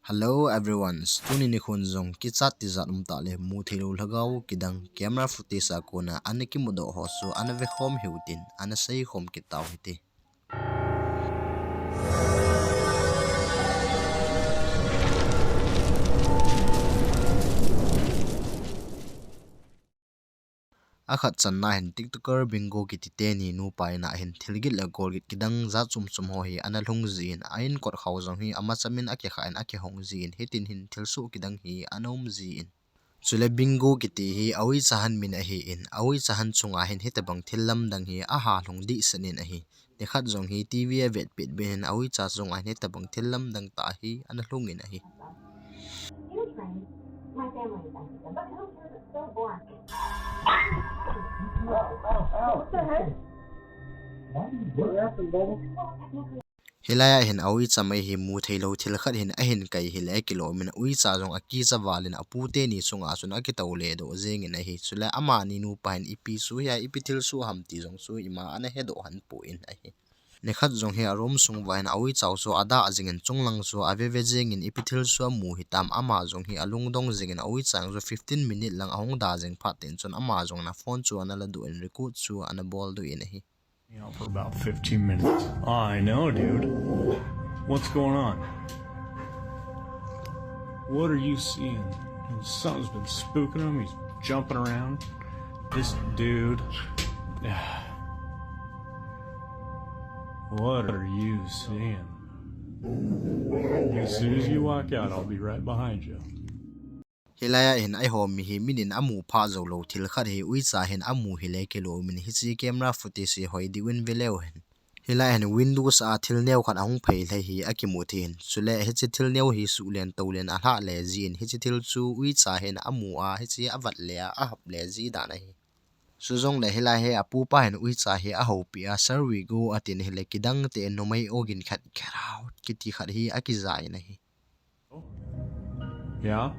Hello everyone, stuni ni khunzong Kichat tizat umta le mu thilu lhagaw kidang camera footage a kona aniki mudo hosu anave khom hiutin ana sei khom kitaw hiti akhat channa hen tiktoker bingo kitite ni nu paina hen thilgil la golgit kidang za chum ho hi ana lhung zin ain kot khawzong hi ama chamin ake kha en ake hong zin hitin hin thilsu kidang hi anom zin chule bingo kiti hi awi chahan min a hi in awi chahan chunga hin hitabang thillam dang hi a ha hlung di sanin a hi nekhat zong hi tv a vet pet ben awi cha zong a hitabang thillam dang ta hi ana hlungin a hi My family is Mexican, but who cares? It's so boring. What the heck? What happened, baby? hilaya hin awi chamai hi mu thailo thil khat hin a hin kai hi le kilo min ui cha jong aki cha walin apute ni chunga chuna ki tole do zengin a hi chula ama ni nu pain ipi su ya ipi thil su ham ti jong su ima ana he do han pu in a hi nekhat jong hi arom sung wain awi chaw so ada azingen chunglang so ave ve jengin ipi thil su mu hi tam ama jong hi alung dong zengin awi chang zo 15 minute lang ahong da jeng phat ten chon ama jong na phone chu ana la du en record chu ana bol do in a hi For about 15 minutes. I know, dude. What's going on? What are you seeing? Something's been spooking him. He's jumping around. This dude. What are you seeing? As soon as you walk out, I'll be right behind you. hilaya hin ai hom mi hi minin amu pha zo lo thil khat hi ui cha hin amu hi le kilo min hi chi camera footage hoi di win veleu hen hilaya hin windows a thil neu khat ahung phei le hi akimu thin chule hi chi thil neu hi su len to len a hla le zin hi chi thil chu ui cha hin amu a hi chi awat le a hap le zi da na hi su zong le hilaya he apu pa hin ui cha hi a ho pi a survey go atin hi le kidang te no mai ogin khat kharau kiti khat hi akizai na hi Yeah?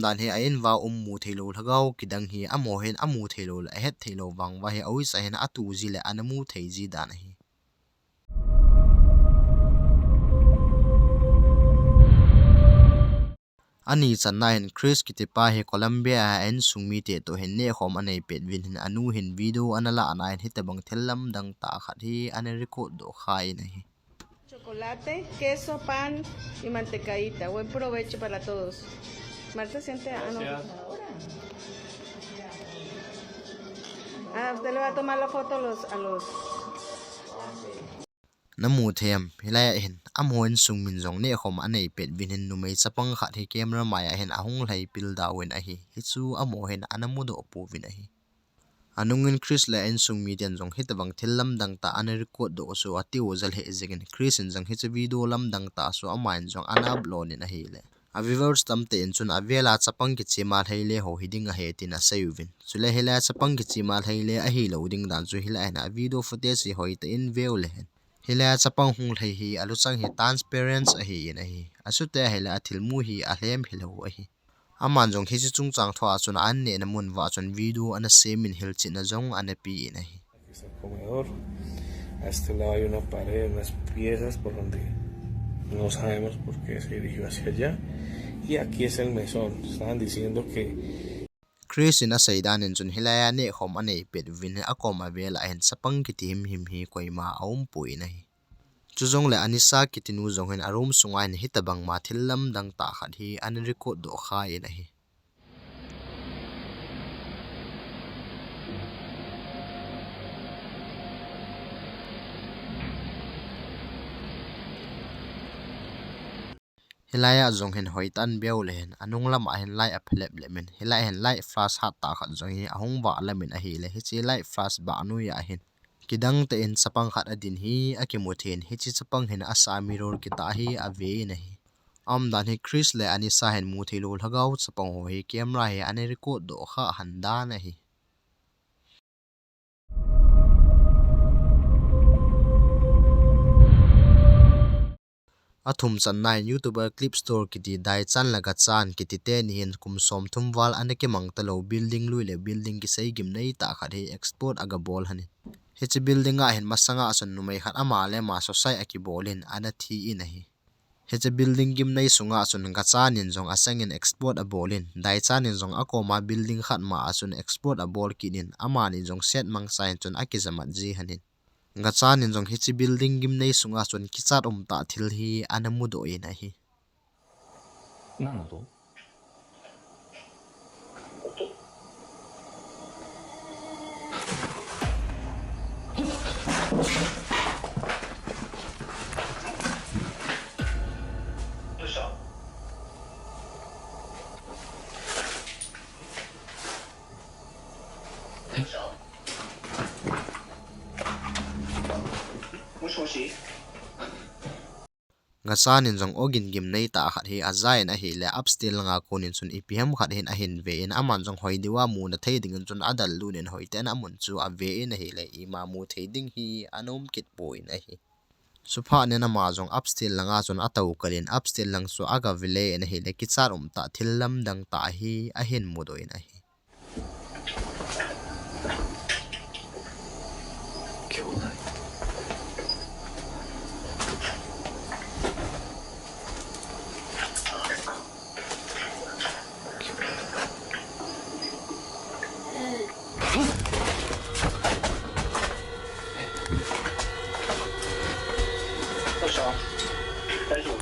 dan hi ain wa mu thelo lhagaw kidang hi amo hen amu thelo la het thelo wang wa hi awi sa hen atu ji le anamu thei ji dan hi ani channa hen Chris kitipa he Colombia en sungmi te to hen ne khom anei pet win hin anu hin video anala anain hitabang thellam dang ta khat hi ane record do khai na hi chocolate, queso, pan y mantecadita. Buen provecho para todos. Marta siente. Usted le va a tomar la foto a los. namu them hilaya hin amoin sungmin jong ne khom anei pet win hin numei chapang khat hi camera maya hen ahung lai pil dawin a hi chu amo hen anamu do pu win a hi anungin Chris la en sung median jong hitawang thillam dang ta an record do so atiu zal he zegen Chris in jang hi video lam dang ta so amain jong ana blon in a hele a viewers tamte in chun avela chapang ki chima thaile ho hiding a hetin a sayuvin chule hela chapang ki chima thaile a hi loading dan chu hila na video footage hoi ta in view le hen hila chapang hung thei hi alu chang hi transparent a hi in a hi asute hela thilmu hi a hlem hilo a hi aman jong hi chung chang thwa chun an ne na mun wa chun video ana semin hil chin na jong ana pi in hi Aquí está el comedor. A este lado hay una pared, unas piezas por donde no sabemos por qué se dirigió hacia allá. Y aquí es el mesón. Estaban diciendo que Chris in a saidan in chun hilaya ne khom ane pet win akoma vela hen sapang ki tim him hi koima aum pui na hi chuzong le anisa kitinu jong hen arum sungai ni hitabang ma thillam dang ta khat hi an record do kha in hi hilaya jong hen hoitan beu le hen anung lam a hen lai a phlep le men hilai hen lai flash hat ta khat jong hi ahung wa lamin a hi le hi chi lai flash ba nu ya hen kidang te in sapang khat adin hi akimuthin hi chi chapang hen asa mirror ki ta hi a ve na hi dan hi Chris le anisa hen mu thilo lhagaw chapang ho hi camera hi ane record do kha handa na hi athum channai YouTuber clip store kiti dai chan laga chan kiti te ni hin kum som thum wal aneke mangtalo building lui le building ki sei gim nei ta khat hi export aga bol hanin Hichi building a hin masanga asun numei khat ama le ma sosai akibolin ana thi in a hi hichi building gim nei sunga asun ga chanin jong asangin export a bolin dai chanin jong akoma building khat ma asun export a bol kinin ama ni jong set mang sain chun akizamat ji hanin nga chanin jong hichi building gim nei sunga chun kichat ta thil hi anamudo in a hi 何の音 どうした もしもし nga chanin jong ogin gim nei ta khat hi azain a hi le upstill nga konin chun ipm khat hin a hin ve in aman jong hoidiwa mu na theiding chun adal lunin hoiten amun chu a ve in a hi le ima mu theiding hi anom kit poin a hi supha ne na ma jong upstill langa chun atau kalin upstill lang chu aga vile en hi le kichar ta thillam dang ta hi a hin mudoin a hi 兄弟 どうした大丈夫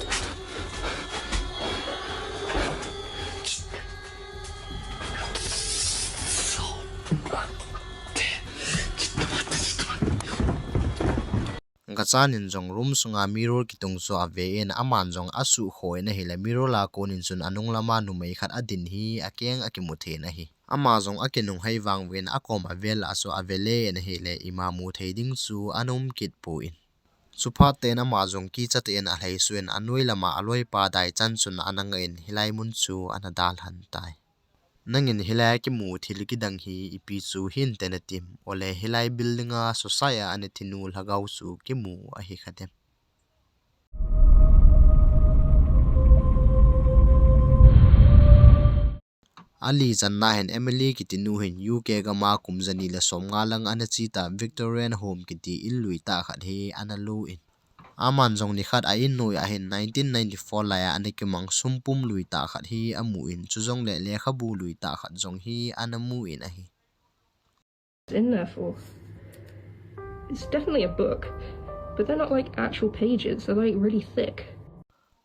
nga chanin jong room sunga mirror kitung chu ave en aman jong asu khoi na hi le mirror la konin chun anung lama numei khat adin hi akeng akimuthe na hi ama jong akinung hai wang wen akom avel aso avele en hi le imamu theiding chu anum kit puin supha te na ma jong ki chate en a hlei suen anoi lama aloi pa dai chan chun ananga in hilai mun chu anadal han tai nangin hilai ki mu thil ki dang hi ipi chu hin te na tim ole hilai buildinga society ane thinul hagau chu ki mu a hi khatem ali janna hen emily ki tinu hin uk ga ma kumjani la somnga lang ana chi ta victorian home ki ti illui ta khat hi analu in aman jong ni khat a in noi a hin 1994 la ya ani ki mang sumpum lui ta khat hi amu in chu jong le le khabu lui ta khat jong hi anamu in a hi in there for? It's definitely a book, but they're not like actual pages, they're like really thick.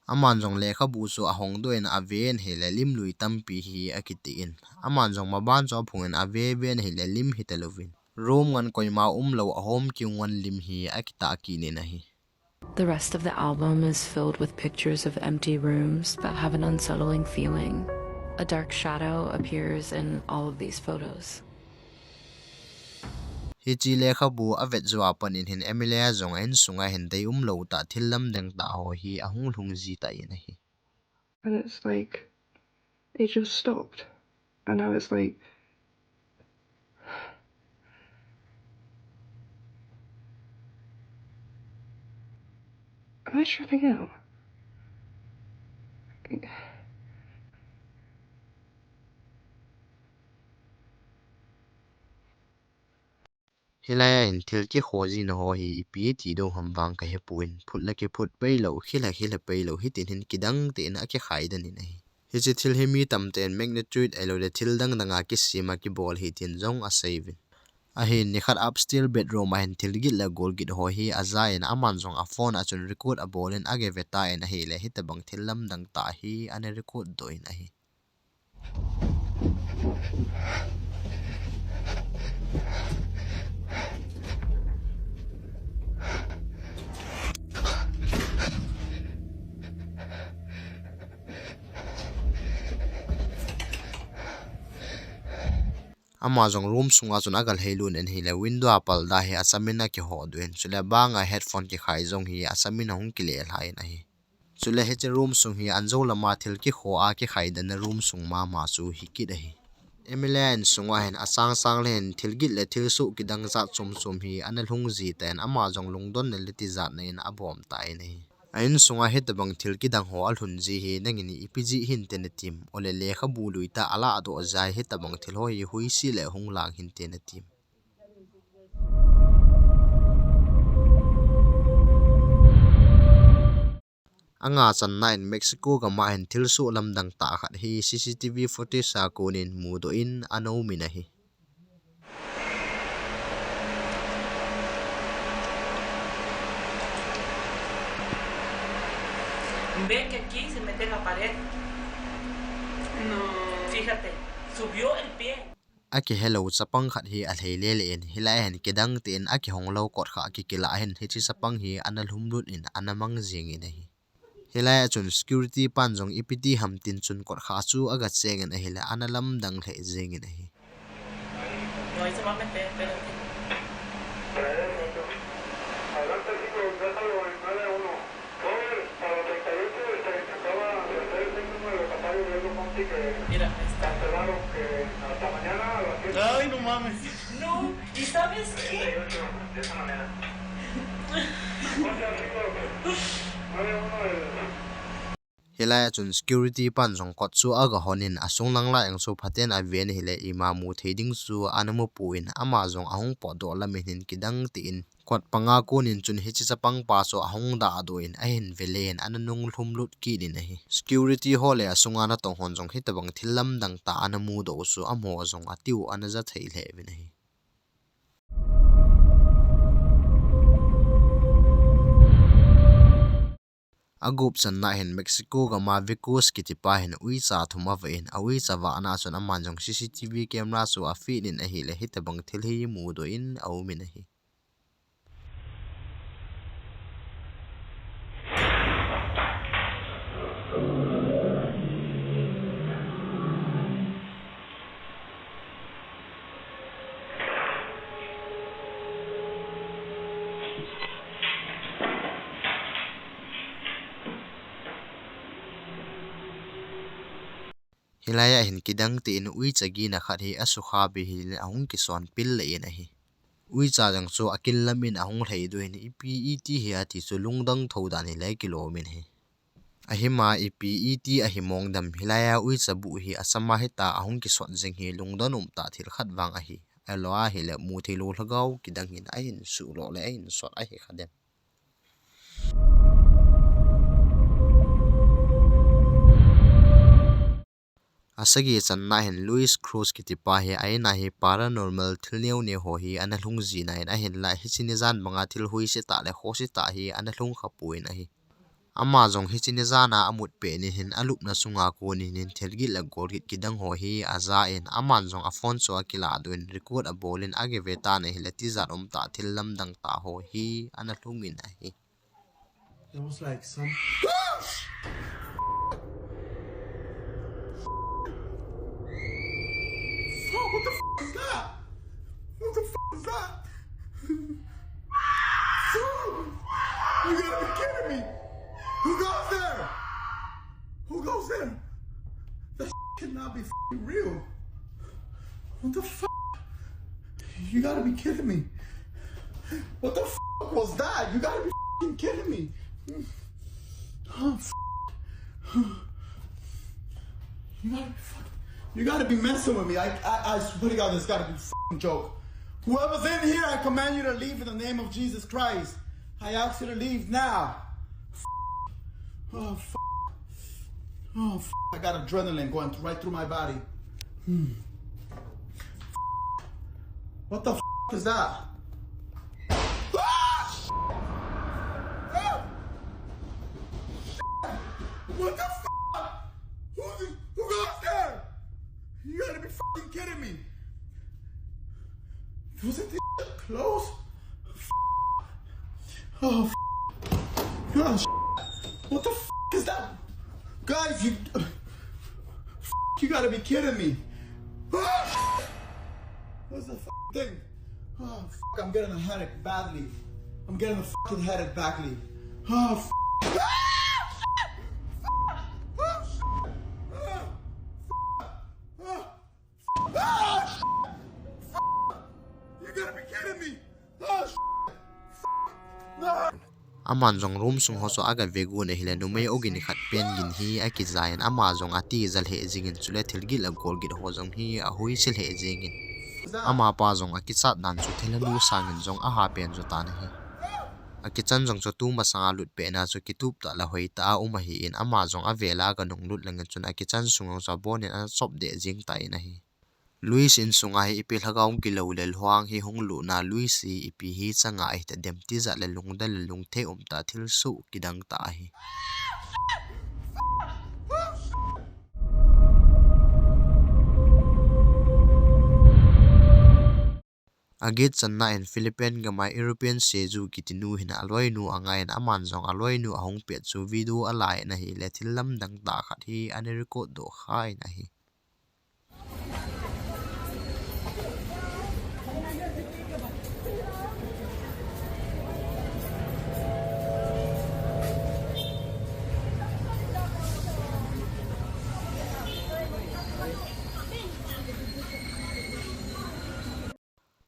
aman jong le khabu chu a hong do en a ven he le lim lui tampi hi akiti in aman jong ma ban cho phungen a ve ven he le lim hi telovin room ngan koima lo a hom ki wan lim hi akita ki ne na hi The rest of the album is filled with pictures of empty rooms that have an unsettling feeling. A dark shadow appears in all of these photos. hi chi le khabu avet zwa panin hin emilia jong en sunga hen dei lo ta thillam deng ta ho hi ahung lhung ji ta in hi And it's like, it just stopped. And now it's like, am I tripping out? hilaya in thil ki khoji na ho hi pi ti do ham wang ka he puin phut la ki phut pe lo khila pe lo hi tin hin kidang te na ki khai dan ni hi hi chi thil he mi tam ten magnitude elo le thil dang danga ki sima ki bol hi tin jong a saving a hin ni khat upstairs bedroom a hin thil git la gol git ho hi aza in aman jong a phone a chun record a bolin age veta en hi le hi tabang thil lam dang ta hi ane record do in a hi ama jong room sunga chuna gal heilun en hi le window apal da hi asamina ki ho duin chule banga headphone ki khai jong hi asamina hung ki le lai na hi chule he che room sung hi anjo lama thil ki kho a ki khai dan room sung ma chu hi ki da hi emilan sunga hen asang len thil git le thil su ki dang za chum hi anal hung ji ten ama jong lungdon ne leti zat nei na abom tai nei ain sunga het bang thil ki dang ho al hun ji hi nangini ipiji hin te na tim ole le khabu luita ala ado zai het bang thil hoi hui si le hung lang hin te na tim anga channa in Mexico ga ma hin thil su lamdang ta khat hi CCTV footage sa konin mudo in ano mina hi Ve que aquí se mete en la pared. No. Fíjate, subió el pie. Aki hello sapang khat hi alhei lele en hilai hen kedang tin aki honglo kot kha ki kila hen hichi sapang hi analhum lut in anamang jing in hi hilai chun security pan jong ipiti ham tin chun kot kha chu aga cheng en hila analam dang the jing in hi No, ahí se va a meter, espérate. Mira, está. Hasta mañana a las 7. Ay, no mames. No, ¿y sabes qué? De esa manera. hilai chun security pan jong kot chu aga honin asung lang la eng so phaten a ven hile ima mu theding chu anamu puin ama jong ahung po do lamin hin kidang ti in kot panga konin chun hichi chapang pa so ahung da adoin a hin velen ananung hlum lut ki din hi security hole asunga na tong hon jong hitabang thilam dang ta anamu do su amo jong atiu anaja thei le vin hi agup channa hen Mexico ga ma vicus kitipa hen ui cha thuma va in awi chawa ana chon aman jong CCTV camera chu a fi in a hi le hitabang thil hi mu do in au min hi hilaya hin kidang ti in ui chagi na khat hi asukha bi hi ahung ki son pil le in a hi ui cha jang chu akil lamin ahung hlei do hin EPET hi ati chu lungdang thodan hi le kilomin hi ahima EPET ahimong dam hilaya ui chabu hi asama hi ta ahung ki son jeng hi lungdan ta thil khat wang a hi aloa hi le mu thilo hlagau kidang hin a hin su lo le a hin sot a hi khadem asagi channa hen Luis Cruz kitipa hi aina hi paranormal thilneu ne ho hi analhung zina in a hin la hichini zan manga thil hui se ta le ho se ta hi analhung khapuin a hi ama jong hichini zana amut pe ni hin alup na sunga ko ni nin thelgi la gor kidang ho hi aza in aman jong a phone cho akila doin record a bolin age veta ne hilati zat ta thil lam dang ta ho hi analhung in a hi it was like some what the f is that? What the f is that? You gotta be kidding me! Who goes there? Who goes there? That cannot be real. What the f? You gotta be kidding me. What the f was that? You gotta be kidding me. Oh, You gotta be messing with me. I swear to God, this gotta be a f***ing joke. Whoever's in here, I command you to leave in the name of Jesus Christ. I ask you to leave now. Oh, f***. Oh, f***. I got adrenaline going right through my body. What the f*** is that? What the f***? Who goes there? You gotta be f***ing kidding me. Wasn't this close? Oh, oh, what the f is that? Guys, you gotta be kidding me. What's the thing? Oh, I'm getting a headache badly. I'm getting a fucking headache badly. Oh, aman jong room sung ho so aga vegu ne hile numei ogini khat pen gin hi aki zain ama jong ati zal he jingin chule thilgi la gol git ho jong hi a hui sil he jingin ama pa jong aki chat dan chu thilanu sangin jong a ha pen jo ta ne hi kitchen jong cho tu ma sanga lut pe na chu kitup ta la hoi ta uma hi in ama jong avela ga nong lut lang chun a kitchen sung sa bon in a chop de jing tai na hi Luis in sunga hi ipi lhagaung ki lo lel huang hi hung lu na Luis hi ipi hi changa hi ta dem ti za le lung da le lung the ta thil su kidang ta hi Agit channa in Philippine ga mai European seju kitinu hin aloi nu angai in aman jong aloi nu ahong pe chu video alai na hi le thil lam dang ta khat hi ani record do khai na hi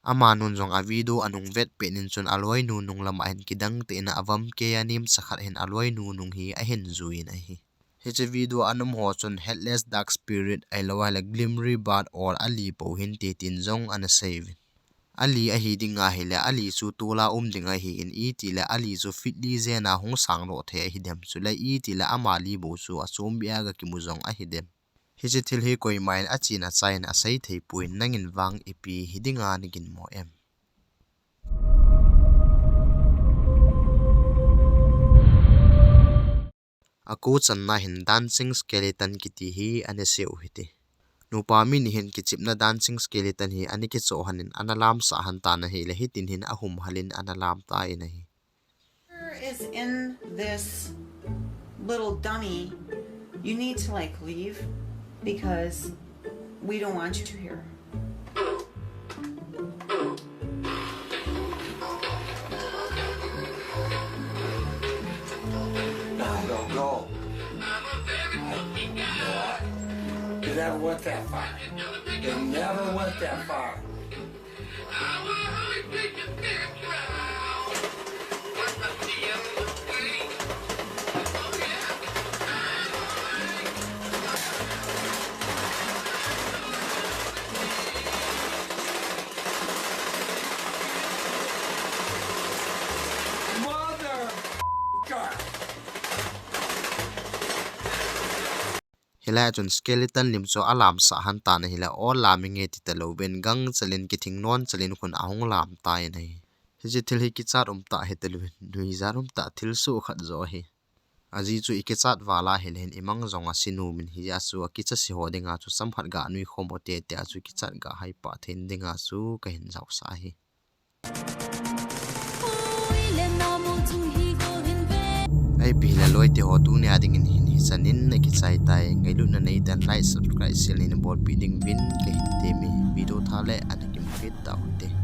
ama nun jong a video anung vet pe nin chun aloi nu nung lama hin kidang te na avam ke anim sakhat hin aloi nu nung hi a hin zui na hi he che video anum ho chun headless dark spirit ai lawa la glimmery bat or ali po hin te tin jong ana save ali a hi dinga hi la ali chu tola dinga hi in e ti la ali chu fitly zena hong sang ro the hi dem chu la e ti la amali bo chu a chom bia ga ki mu jong a hi dem hi che thil hi koi main a china chain a sei thei puin nangin wang ipi hidinga nigin mo em aku channa hin dancing skeleton kiti hi ane seu hiti nupa mi ni hin kichipna dancing skeleton hi ani ki cho hanin analam sa han ta na hi le hitin hin ahum halin analam ta ina hi is in this little dummy. You need to like leave because we don't want you to hear. No, don't go. You never went that far. You never went that far. hila chun skeleton lim cho alam sa han ta na hila all laming e ti talo ben gang chalin ki thing non chalin khun ahong lam tai nei hi ji thil hi ki chat ta he telu nui zarum ta thil su khat zo hi aji chu ike chat wala helen imang zonga sinu min hi ya chu ki cha si ho dinga chu samphat ga nui khomote te chu ki chat ga hai pa thin dinga chu ka hin jaw sa hi ai pila loi te ho tu ne ading in hin hi sanin na ki chai tai ngai lu na nei dan like subscribe sil in bol pi ding win ke hin te mi video thale anakim fit ta hote